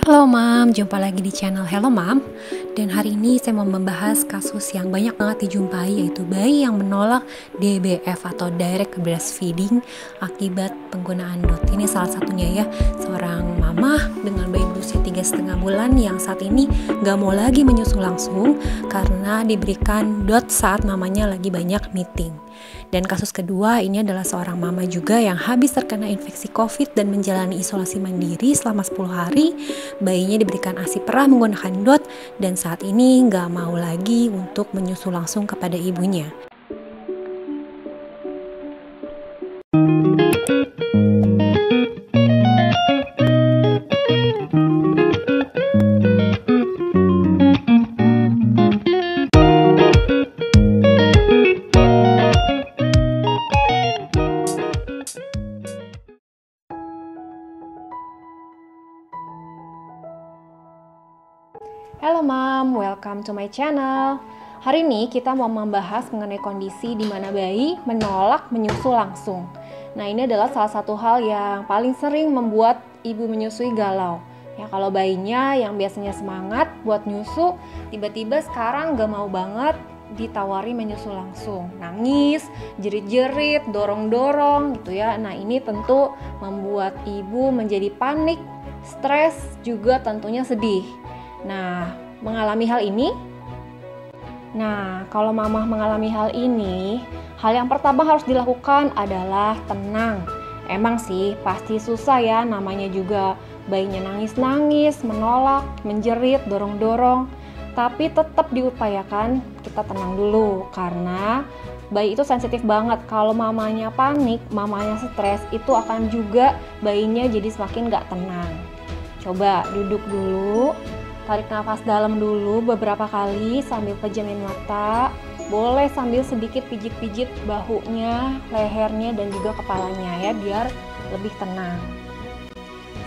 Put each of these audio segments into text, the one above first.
Halo Mam, jumpa lagi di channel Hello Mam. Dan hari ini saya mau membahas kasus yang banyak banget dijumpai, yaitu bayi yang menolak DBF atau Direct Breastfeeding akibat penggunaan DOT. Ini salah satunya ya, seorang mama dengan bayi berusia 3,5 bulan yang saat ini gak mau lagi menyusu langsung karena diberikan DOT saat mamanya lagi banyak meeting. Dan kasus kedua ini adalah seorang mama juga yang habis terkena infeksi COVID dan menjalani isolasi mandiri selama 10 hari. Bayinya diberikan ASI perah menggunakan DOT dan saat ini nggak mau lagi untuk menyusu langsung kepada ibunya. Halo Mam, welcome to my channel. Hari ini kita mau membahas mengenai kondisi di mana bayi menolak menyusu langsung. Nah, ini adalah salah satu hal yang paling sering membuat ibu menyusui galau. Ya, kalau bayinya yang biasanya semangat buat nyusu, tiba-tiba sekarang gak mau banget ditawari menyusu langsung. Nangis, jerit-jerit, dorong-dorong gitu ya. Nah, ini tentu membuat ibu menjadi panik, stres, juga tentunya sedih. Nah, mengalami hal ini? Nah, kalau mamah mengalami hal ini, hal yang pertama harus dilakukan adalah tenang. Emang sih, pasti susah ya, namanya juga bayinya nangis-nangis, menolak, menjerit, dorong-dorong. Tapi tetap diupayakan kita tenang dulu, karena bayi itu sensitif banget. Kalau mamanya panik, mamanya stres, itu akan juga bayinya jadi semakin gak tenang. Coba duduk dulu. Tarik nafas dalam dulu beberapa kali sambil pejamin mata. Boleh sambil sedikit pijit-pijit bahunya, lehernya, dan juga kepalanya ya, biar lebih tenang.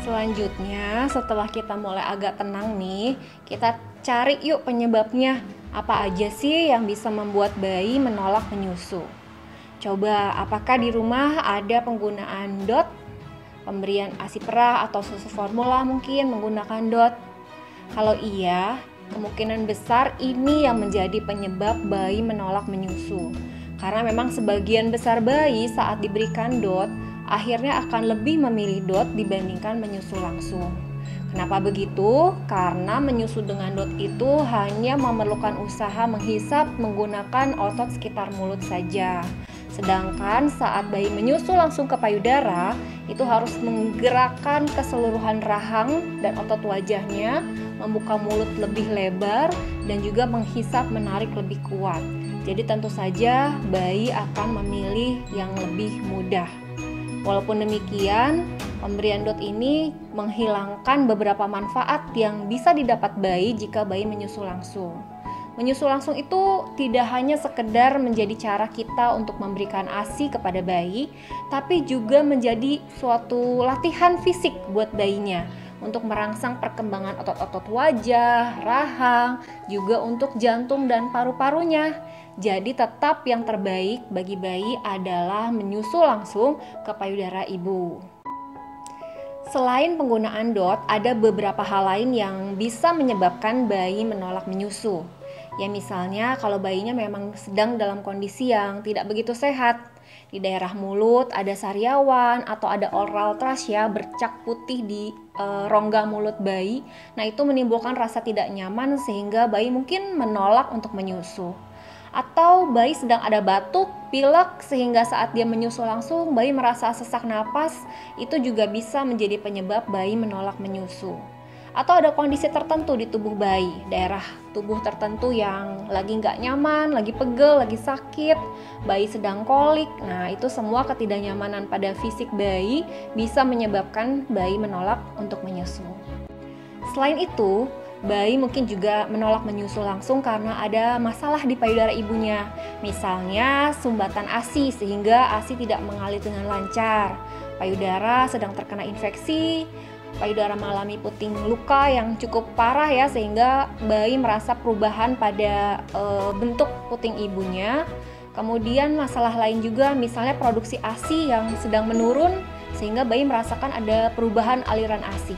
Selanjutnya, setelah kita mulai agak tenang nih, kita cari yuk penyebabnya. Apa aja sih yang bisa membuat bayi menolak menyusu? Coba, apakah di rumah ada penggunaan DOT? Pemberian ASI perah atau susu formula mungkin menggunakan DOT? Kalau iya, kemungkinan besar ini yang menjadi penyebab bayi menolak menyusu. Karena memang sebagian besar bayi saat diberikan DOT, akhirnya akan lebih memilih DOT dibandingkan menyusu langsung. Kenapa begitu? Karena menyusu dengan DOT itu hanya memerlukan usaha menghisap menggunakan otot sekitar mulut saja. Sedangkan saat bayi menyusu langsung ke payudara, itu harus menggerakkan keseluruhan rahang dan otot wajahnya, membuka mulut lebih lebar, dan juga menghisap menarik lebih kuat. Jadi tentu saja bayi akan memilih yang lebih mudah. Walaupun demikian, pemberian DOT ini menghilangkan beberapa manfaat yang bisa didapat bayi jika bayi menyusu langsung. Menyusu langsung itu tidak hanya sekedar menjadi cara kita untuk memberikan ASI kepada bayi, tapi juga menjadi suatu latihan fisik buat bayinya untuk merangsang perkembangan otot-otot wajah, rahang, juga untuk jantung dan paru-parunya. Jadi tetap yang terbaik bagi bayi adalah menyusu langsung ke payudara ibu. Selain penggunaan DOT, ada beberapa hal lain yang bisa menyebabkan bayi menolak menyusu. Ya misalnya kalau bayinya memang sedang dalam kondisi yang tidak begitu sehat. Di daerah mulut ada sariawan atau ada oral thrush ya, bercak putih di rongga mulut bayi. Nah, itu menimbulkan rasa tidak nyaman sehingga bayi mungkin menolak untuk menyusu. Atau bayi sedang ada batuk, pilek sehingga saat dia menyusu langsung bayi merasa sesak napas, itu juga bisa menjadi penyebab bayi menolak menyusu. Atau ada kondisi tertentu di tubuh bayi, daerah tubuh tertentu yang lagi nggak nyaman, lagi pegel, lagi sakit, bayi sedang kolik. Nah, itu semua ketidaknyamanan pada fisik bayi bisa menyebabkan bayi menolak untuk menyusu. Selain itu, bayi mungkin juga menolak menyusu langsung karena ada masalah di payudara ibunya. Misalnya sumbatan ASI sehingga ASI tidak mengalir dengan lancar. Payudara sedang terkena infeksi, payudara mengalami puting luka yang cukup parah ya, sehingga bayi merasa perubahan pada bentuk puting ibunya. Kemudian masalah lain juga misalnya produksi ASI yang sedang menurun sehingga bayi merasakan ada perubahan aliran ASI.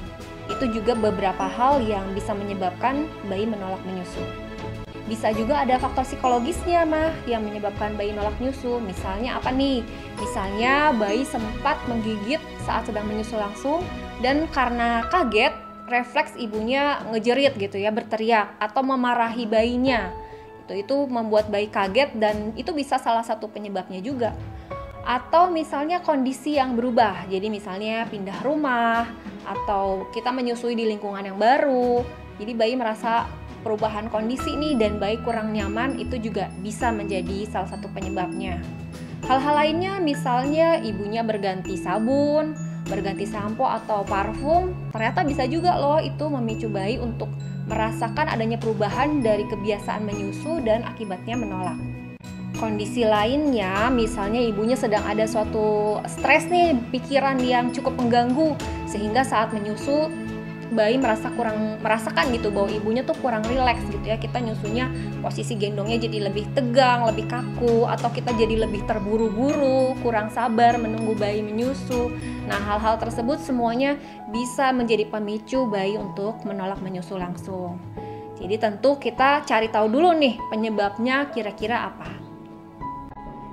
Itu juga beberapa hal yang bisa menyebabkan bayi menolak menyusu. Bisa juga ada faktor psikologisnya yang menyebabkan bayi nolak nyusu. Misalnya apa nih? Misalnya bayi sempat menggigit saat sedang menyusu langsung, dan karena kaget, refleks ibunya ngejerit gitu ya, berteriak atau memarahi bayinya. Itu membuat bayi kaget, dan itu bisa salah satu penyebabnya juga. Atau misalnya kondisi yang berubah, jadi misalnya pindah rumah atau kita menyusui di lingkungan yang baru, jadi bayi merasa perubahan kondisi nih dan bayi kurang nyaman, itu juga bisa menjadi salah satu penyebabnya. Hal-hal lainnya misalnya ibunya berganti sabun, berganti sampo atau parfum, ternyata bisa juga loh itu memicu bayi untuk merasakan adanya perubahan dari kebiasaan menyusu dan akibatnya menolak. Kondisi lainnya, misalnya ibunya sedang ada suatu stres nih, pikiran yang cukup mengganggu, sehingga saat menyusu bayi merasakan gitu bahwa ibunya tuh kurang rileks gitu ya. Kita nyusunya posisi gendongnya jadi lebih tegang, lebih kaku, atau kita jadi lebih terburu-buru, kurang sabar menunggu bayi menyusu. Nah, hal-hal tersebut semuanya bisa menjadi pemicu bayi untuk menolak menyusu langsung. Jadi tentu kita cari tahu dulu nih penyebabnya kira-kira apa.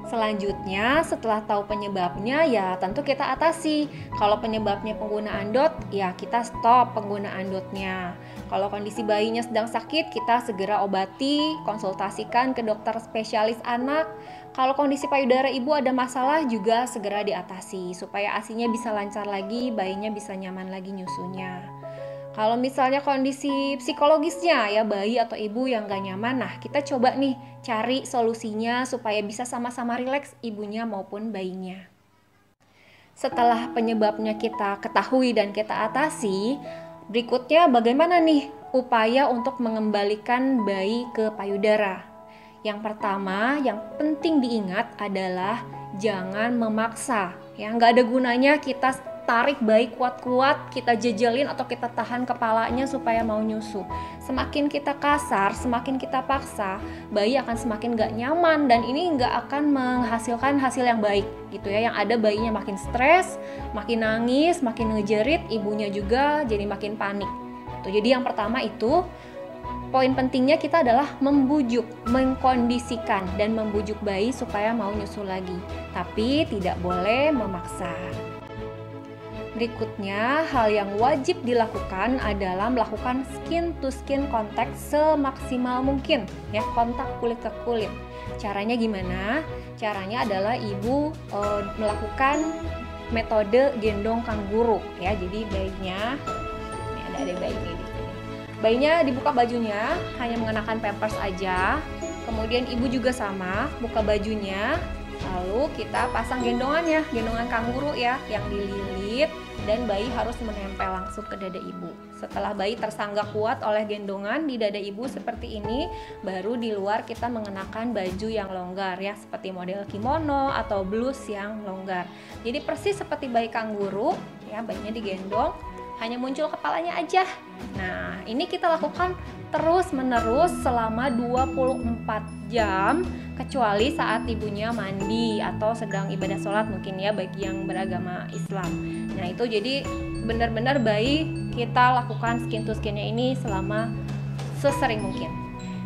Selanjutnya, setelah tahu penyebabnya, ya tentu kita atasi. Kalau penyebabnya penggunaan DOT, ya kita stop penggunaan DOT-nya. Kalau kondisi bayinya sedang sakit, kita segera obati, konsultasikan ke dokter spesialis anak. Kalau kondisi payudara ibu ada masalah, juga segera diatasi, supaya ASI-nya bisa lancar lagi, bayinya bisa nyaman lagi nyusunya. Kalau misalnya kondisi psikologisnya ya bayi atau ibu yang gak nyaman, nah kita coba nih cari solusinya supaya bisa sama-sama rileks ibunya maupun bayinya. Setelah penyebabnya kita ketahui dan kita atasi, berikutnya bagaimana nih upaya untuk mengembalikan bayi ke payudara? Yang pertama, yang penting diingat adalah jangan memaksa. Ya, nggak ada gunanya kita tarik bayi kuat-kuat, kita jejelin atau kita tahan kepalanya supaya mau nyusu. Semakin kita kasar, semakin kita paksa, bayi akan semakin gak nyaman dan ini gak akan menghasilkan hasil yang baik gitu ya. Yang ada bayinya makin stres, makin nangis, makin ngejerit, ibunya juga jadi makin panik. Tuh, jadi yang pertama itu poin pentingnya kita adalah membujuk, mengkondisikan dan membujuk bayi supaya mau nyusu lagi. Tapi tidak boleh memaksa. Berikutnya, hal yang wajib dilakukan adalah melakukan skin to skin contact semaksimal mungkin, ya, kontak kulit ke kulit. Caranya gimana? Caranya adalah ibu melakukan metode gendong kanguru, ya. Jadi bayinya, ini ada bayi ini di sini. Bayinya dibuka bajunya, hanya mengenakan pampers aja. Kemudian ibu juga sama, buka bajunya. Lalu kita pasang gendongannya, gendongan kanguru ya, yang dililit, dan bayi harus menempel langsung ke dada ibu. Setelah bayi tersangga kuat oleh gendongan di dada ibu seperti ini, baru di luar kita mengenakan baju yang longgar ya, seperti model kimono atau blus yang longgar. Jadi persis seperti bayi kanguru ya, bayinya digendong, hanya muncul kepalanya aja. Nah, ini kita lakukan terus-menerus selama 24 jam, kecuali saat ibunya mandi atau sedang ibadah sholat mungkin ya, bagi yang beragama Islam. Nah, itu jadi benar-benar bayi kita lakukan skin to skinnya ini selama sesering mungkin.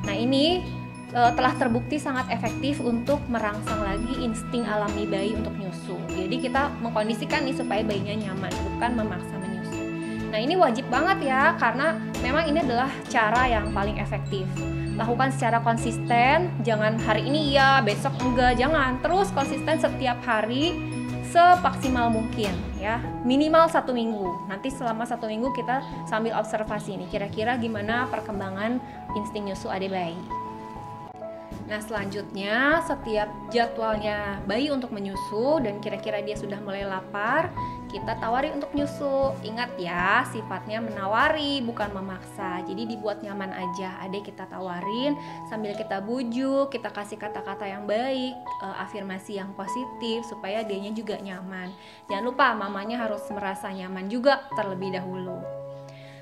Nah, ini telah terbukti sangat efektif untuk merangsang lagi insting alami bayi untuk nyusu. Jadi kita mengkondisikan nih supaya bayinya nyaman, bukan memaksa menyusu. Nah, ini wajib banget ya, karena memang ini adalah cara yang paling efektif. Lakukan secara konsisten, jangan hari ini iya, besok enggak, jangan. Terus konsisten setiap hari semaksimal mungkin ya, minimal 1 minggu. Nanti selama 1 minggu kita sambil observasi nih, kira-kira gimana perkembangan insting nyusu adik bayi. Nah, selanjutnya setiap jadwalnya bayi untuk menyusu dan kira-kira dia sudah mulai lapar, kita tawari untuk nyusu. Ingat ya, sifatnya menawari bukan memaksa. Jadi dibuat nyaman aja. Adek kita tawarin sambil kita bujuk, kita kasih kata-kata yang baik, afirmasi yang positif supaya dianya juga nyaman. Jangan lupa mamanya harus merasa nyaman juga terlebih dahulu.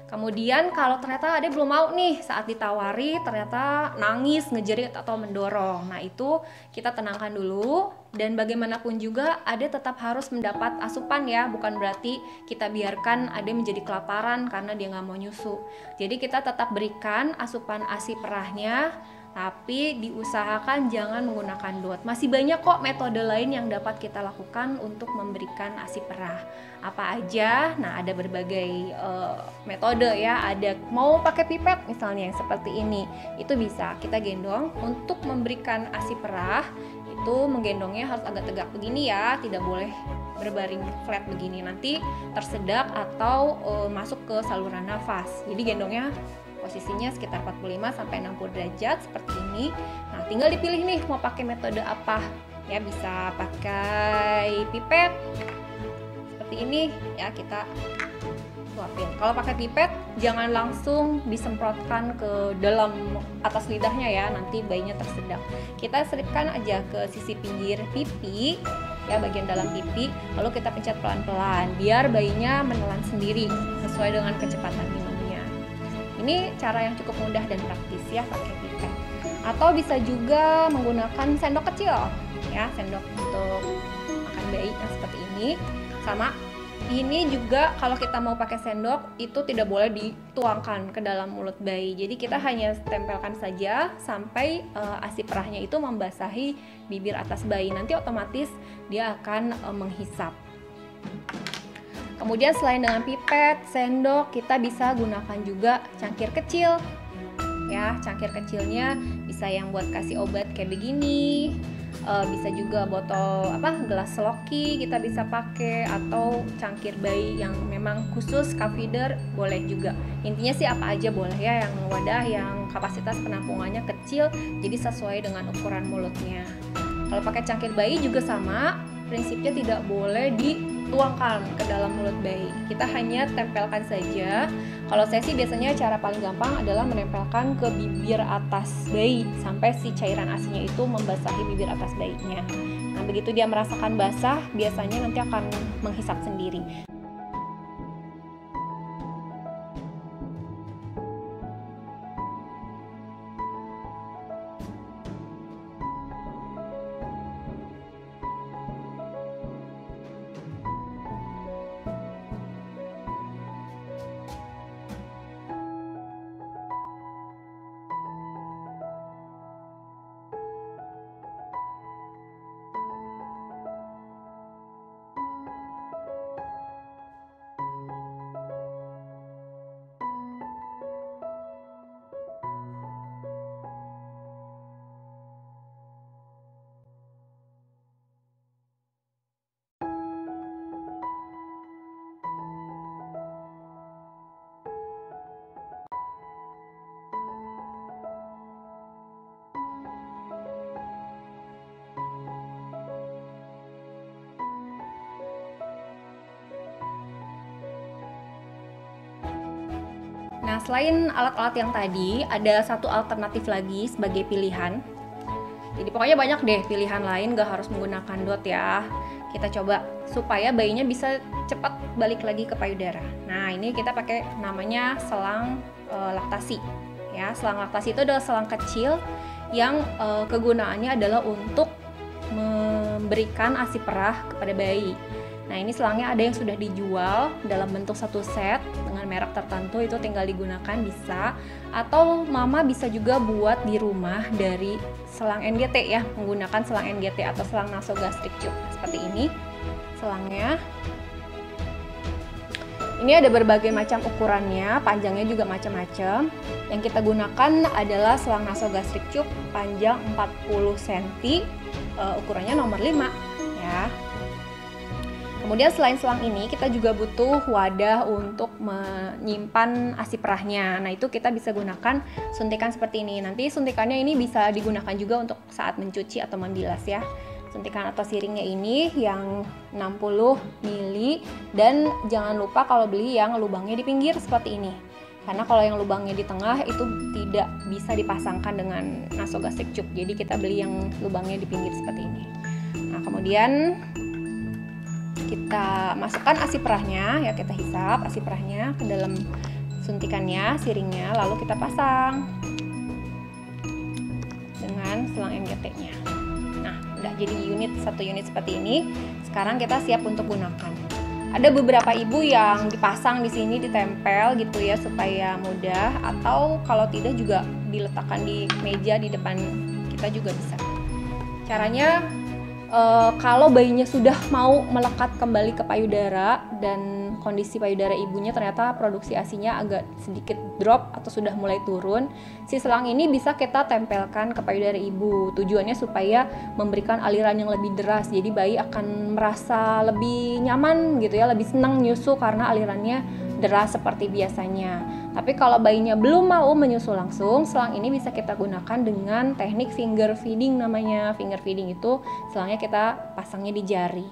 Kemudian kalau ternyata adek belum mau nih, saat ditawari ternyata nangis, ngejerit atau mendorong. Nah itu kita tenangkan dulu, dan bagaimanapun juga adek tetap harus mendapat asupan ya. Bukan berarti kita biarkan adek menjadi kelaparan karena dia nggak mau nyusu. Jadi kita tetap berikan asupan ASI perahnya, tapi diusahakan jangan menggunakan DOT. Masih banyak kok metode lain yang dapat kita lakukan untuk memberikan ASI perah. Apa aja? Nah, ada berbagai metode ya. Ada mau pakai pipet misalnya yang seperti ini, itu bisa kita gendong untuk memberikan ASI perah. Itu menggendongnya harus agak tegak begini ya, tidak boleh berbaring flat begini, nanti tersedak atau masuk ke saluran nafas. Jadi gendongnya posisinya sekitar 45-60 derajat seperti ini. Nah, tinggal dipilih nih mau pakai metode apa. Ya, bisa pakai pipet seperti ini ya, kita suapin. Kalau pakai pipet jangan langsung disemprotkan ke dalam atas lidahnya ya, nanti bayinya tersedak. Kita selipkan aja ke sisi pinggir pipi ya, bagian dalam pipi, lalu kita pencet pelan-pelan biar bayinya menelan sendiri sesuai dengan kecepatan minumnya. Ini cara yang cukup mudah dan praktis ya, pakai pipet. Atau bisa juga menggunakan sendok kecil ya, sendok untuk makan bayi yang seperti ini. Sama ini juga kalau kita mau pakai sendok itu tidak boleh dituangkan ke dalam mulut bayi. Jadi kita hanya tempelkan saja sampai ASI perahnya itu membasahi bibir atas bayi. Nanti otomatis dia akan menghisap. Kemudian selain dengan pipet, sendok, kita bisa gunakan juga cangkir kecil. Ya, cangkir kecilnya bisa yang buat kasih obat kayak begini. Bisa juga botol gelas loki kita bisa pakai, atau cangkir bayi yang memang khusus cup feeder boleh juga. Intinya sih apa aja boleh ya, yang wadah yang kapasitas penampungannya kecil, jadi sesuai dengan ukuran mulutnya. Kalau pakai cangkir bayi juga sama, prinsipnya tidak boleh dituangkan ke dalam mulut bayi. Kita hanya tempelkan saja. Kalau saya sih biasanya cara paling gampang adalah menempelkan ke bibir atas bayi sampai si cairan ASINya itu membasahi bibir atas bayinya. Nah, begitu dia merasakan basah, biasanya nanti akan menghisap sendiri. Nah, selain alat-alat yang tadi, ada satu alternatif lagi sebagai pilihan. Jadi pokoknya banyak deh pilihan lain, gak harus menggunakan DOT ya. Kita coba supaya bayinya bisa cepat balik lagi ke payudara. Nah, ini kita pakai namanya selang laktasi. Ya, selang laktasi itu adalah selang kecil yang kegunaannya adalah untuk memberikan ASI perah kepada bayi. Nah, ini selangnya ada yang sudah dijual dalam bentuk satu set dengan merek tertentu, itu tinggal digunakan bisa. Atau mama bisa juga buat di rumah dari selang NGT ya, menggunakan selang NGT atau selang nasogastric tube. Seperti ini selangnya. Ini ada berbagai macam ukurannya, panjangnya juga macam-macam. Yang kita gunakan adalah selang nasogastric tube panjang 40 cm, ukurannya nomor 5 ya. Kemudian selain selang ini, kita juga butuh wadah untuk menyimpan ASI perahnya. Nah, itu kita bisa gunakan suntikan seperti ini. Nanti suntikannya ini bisa digunakan juga untuk saat mencuci atau membilas ya. Suntikan atau siringnya ini yang 60 ml, dan jangan lupa kalau beli yang lubangnya di pinggir seperti ini. Karena kalau yang lubangnya di tengah itu tidak bisa dipasangkan dengan nasogastric tube. Jadi kita beli yang lubangnya di pinggir seperti ini. Nah, kemudian kita masukkan ASI perahnya ya, kita hisap ASI perahnya ke dalam suntikannya, siringnya, lalu kita pasang dengan selang MGT-nya. Nah, udah jadi satu unit seperti ini. Sekarang kita siap untuk gunakan. Ada beberapa ibu yang dipasang di sini, ditempel gitu ya supaya mudah, atau kalau tidak juga diletakkan di meja di depan kita juga bisa. Caranya kalau bayinya sudah mau melekat kembali ke payudara dan kondisi payudara ibunya ternyata produksi ASI-nya agak sedikit drop atau sudah mulai turun, si selang ini bisa kita tempelkan ke payudara ibu. Tujuannya supaya memberikan aliran yang lebih deras, jadi bayi akan merasa lebih nyaman gitu ya, lebih senang nyusu karena alirannya deras seperti biasanya. Tapi kalau bayinya belum mau menyusu langsung, selang ini bisa kita gunakan dengan teknik finger feeding namanya. Finger feeding itu selangnya kita pasangnya di jari.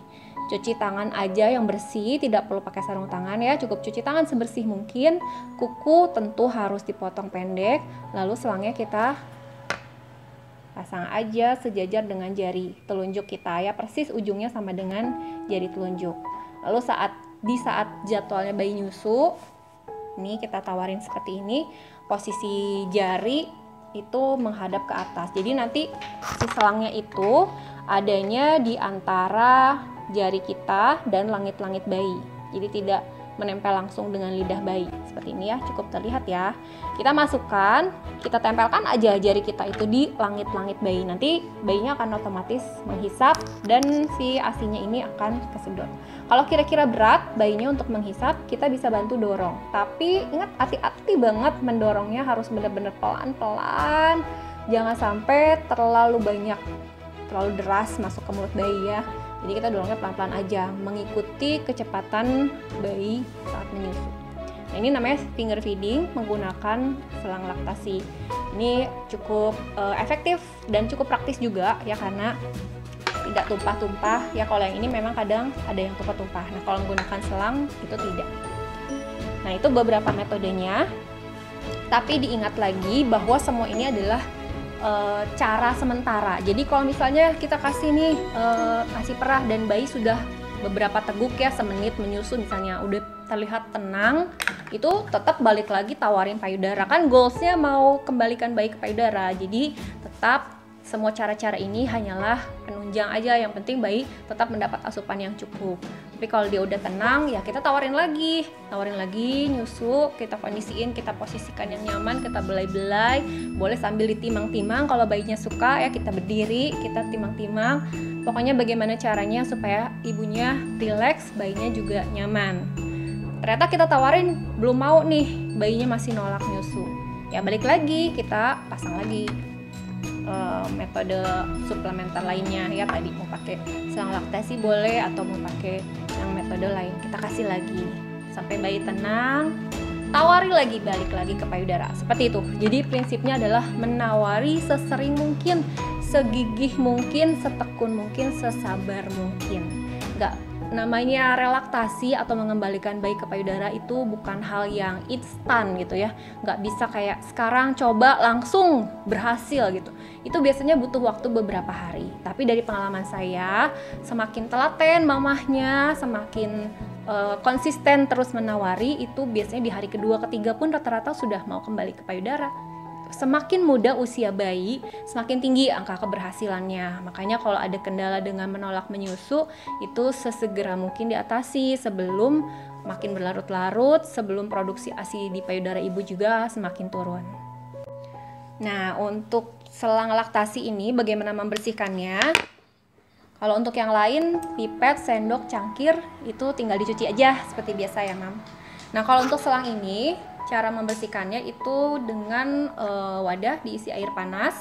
Cuci tangan aja yang bersih, tidak perlu pakai sarung tangan ya, cukup cuci tangan sebersih mungkin. Kuku tentu harus dipotong pendek, lalu selangnya kita pasang aja sejajar dengan jari telunjuk kita ya, persis ujungnya sama dengan jari telunjuk. Lalu di saat jadwalnya bayi nyusu, ini kita tawarin seperti ini, posisi jari itu menghadap ke atas. Jadi nanti si selangnya itu adanya di antara jari kita dan langit-langit bayi. Jadi tidak menempel langsung dengan lidah bayi. Seperti ini ya, cukup terlihat ya. Kita masukkan, kita tempelkan aja jari kita itu di langit-langit bayi. Nanti bayinya akan otomatis menghisap dan si ASI-nya ini akan kesedot. Kalau kira-kira berat bayinya untuk menghisap, kita bisa bantu dorong. Tapi ingat, hati-hati banget mendorongnya, harus benar-benar pelan-pelan. Jangan sampai terlalu deras masuk ke mulut bayi ya. Jadi kita dorongnya pelan-pelan aja, mengikuti kecepatan bayi saat menyusu. Nah, ini namanya finger feeding menggunakan selang laktasi. Ini cukup efektif dan cukup praktis juga ya, karena tidak tumpah-tumpah ya. Kalau yang ini memang kadang ada yang tumpah-tumpah. Nah, kalau menggunakan selang itu tidak. Nah, itu beberapa metodenya. Tapi diingat lagi bahwa semua ini adalah cara sementara. Jadi kalau misalnya kita kasih nih kasih perah dan bayi sudah beberapa teguk ya, semenit menyusu misalnya, udah terlihat tenang, itu tetap balik lagi tawarin payudara. Kan goalsnya mau kembalikan bayi ke payudara. Jadi tetap semua cara-cara ini hanyalah penunjang aja, yang penting bayi tetap mendapat asupan yang cukup. Tapi kalau dia udah tenang ya kita tawarin lagi nyusu, kita kondisiin, kita posisikan yang nyaman, kita belai-belai, boleh sambil ditimang-timang. Kalau bayinya suka ya kita berdiri, kita timang-timang. Pokoknya bagaimana caranya supaya ibunya rileks, bayinya juga nyaman. Ternyata kita tawarin belum mau nih, bayinya masih nolak nyusu, ya balik lagi, kita pasang lagi metode suplementer lainnya ya. Tadi mau pakai selang laktasi boleh, atau mau pakai yang metode lain, kita kasih lagi sampai bayi tenang, tawari lagi, balik lagi ke payudara, seperti itu. Jadi prinsipnya adalah menawari sesering mungkin, segigih mungkin, setekun mungkin, sesabar mungkin. Namanya relaktasi atau mengembalikan bayi ke payudara itu bukan hal yang instan gitu ya, nggak bisa kayak sekarang coba langsung berhasil gitu. Itu biasanya butuh waktu beberapa hari. Tapi dari pengalaman saya, semakin telaten mamahnya, semakin konsisten terus menawari, itu biasanya di hari kedua ketiga pun rata-rata sudah mau kembali ke payudara. Semakin muda usia bayi, semakin tinggi angka keberhasilannya. Makanya kalau ada kendala dengan menolak menyusu, itu sesegera mungkin diatasi sebelum makin berlarut-larut, sebelum produksi ASI di payudara ibu juga semakin turun. Nah, untuk selang laktasi ini bagaimana membersihkannya? Kalau untuk yang lain, pipet, sendok, cangkir, itu tinggal dicuci aja seperti biasa ya, Mam. Nah, kalau untuk selang ini, cara membersihkannya itu dengan wadah diisi air panas.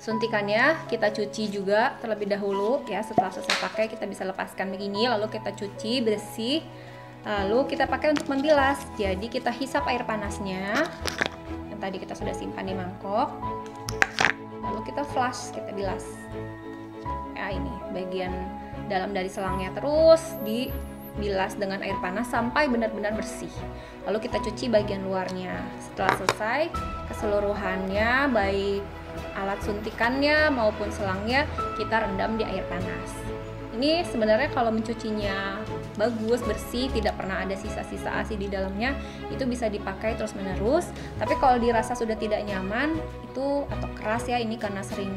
Suntikannya kita cuci juga terlebih dahulu ya. Setelah selesai pakai kita bisa lepaskan begini, lalu kita cuci bersih, lalu kita pakai untuk membilas. Jadi kita hisap air panasnya yang tadi kita sudah simpan di mangkok, lalu kita flush, kita bilas ya, ini bagian dalam dari selangnya, terus dibilas dengan air panas sampai benar-benar bersih. Lalu kita cuci bagian luarnya. Setelah selesai, keseluruhannya baik alat suntikannya maupun selangnya kita rendam di air panas. Ini sebenarnya kalau mencucinya bagus, bersih, tidak pernah ada sisa-sisa ASI di dalamnya, itu bisa dipakai terus-menerus. Tapi kalau dirasa sudah tidak nyaman itu atau keras ya, ini karena sering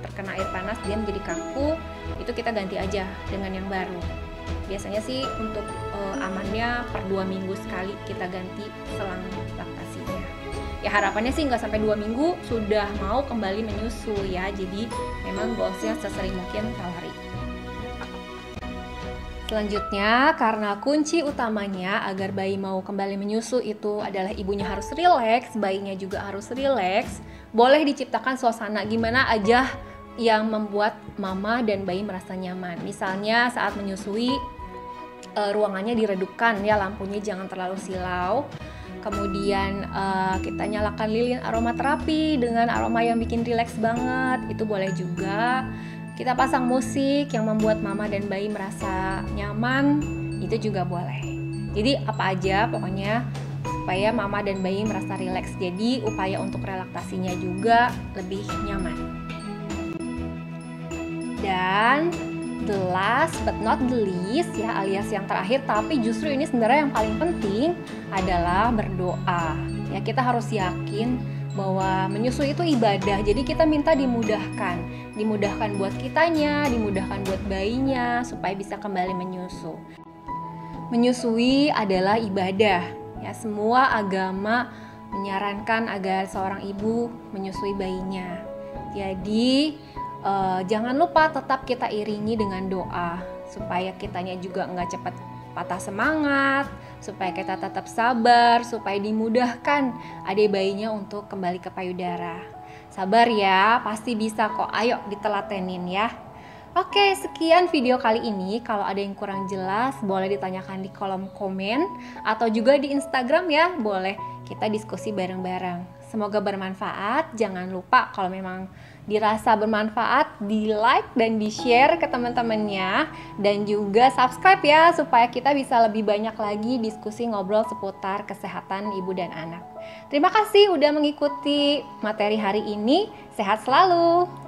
terkena air panas dia menjadi kaku, itu kita ganti aja dengan yang baru. Biasanya sih untuk amannya per 2 minggu sekali kita ganti selang laktasinya. Ya harapannya sih nggak sampai 2 minggu sudah mau kembali menyusu ya. Jadi memang goalsnya sesering mungkin hari. Selanjutnya, karena kunci utamanya agar bayi mau kembali menyusu itu adalah ibunya harus rileks, bayinya juga harus rileks. Boleh diciptakan suasana gimana aja yang membuat mama dan bayi merasa nyaman. Misalnya saat menyusui, ruangannya diredupkan ya, lampunya jangan terlalu silau. Kemudian kita nyalakan lilin aromaterapi dengan aroma yang bikin rileks banget, itu boleh juga. Kita pasang musik yang membuat mama dan bayi merasa nyaman, itu juga boleh. Jadi apa aja pokoknya supaya mama dan bayi merasa rileks. Jadi upaya untuk relaksasinya juga lebih nyaman. Dan the last but not the least ya, alias yang terakhir tapi justru ini sebenarnya yang paling penting adalah berdoa. Ya kita harus yakin bahwa menyusui itu ibadah. Jadi kita minta dimudahkan buat kitanya, dimudahkan buat bayinya supaya bisa kembali menyusu. Menyusui adalah ibadah. Ya semua agama menyarankan agar seorang ibu menyusui bayinya. Jadi jangan lupa tetap kita iringi dengan doa supaya kitanya juga nggak cepat patah semangat, supaya kita tetap sabar, supaya dimudahkan adik bayinya untuk kembali ke payudara. Sabar ya, pasti bisa kok, ayo ditelatenin ya. Oke, sekian video kali ini. Kalau ada yang kurang jelas boleh ditanyakan di kolom komen atau juga di Instagram ya, boleh kita diskusi bareng-bareng. Semoga bermanfaat. Jangan lupa kalau memang dirasa bermanfaat, di like dan di share ke teman-temannya, dan juga subscribe ya supaya kita bisa lebih banyak lagi diskusi ngobrol seputar kesehatan ibu dan anak. Terima kasih udah mengikuti materi hari ini. Sehat selalu.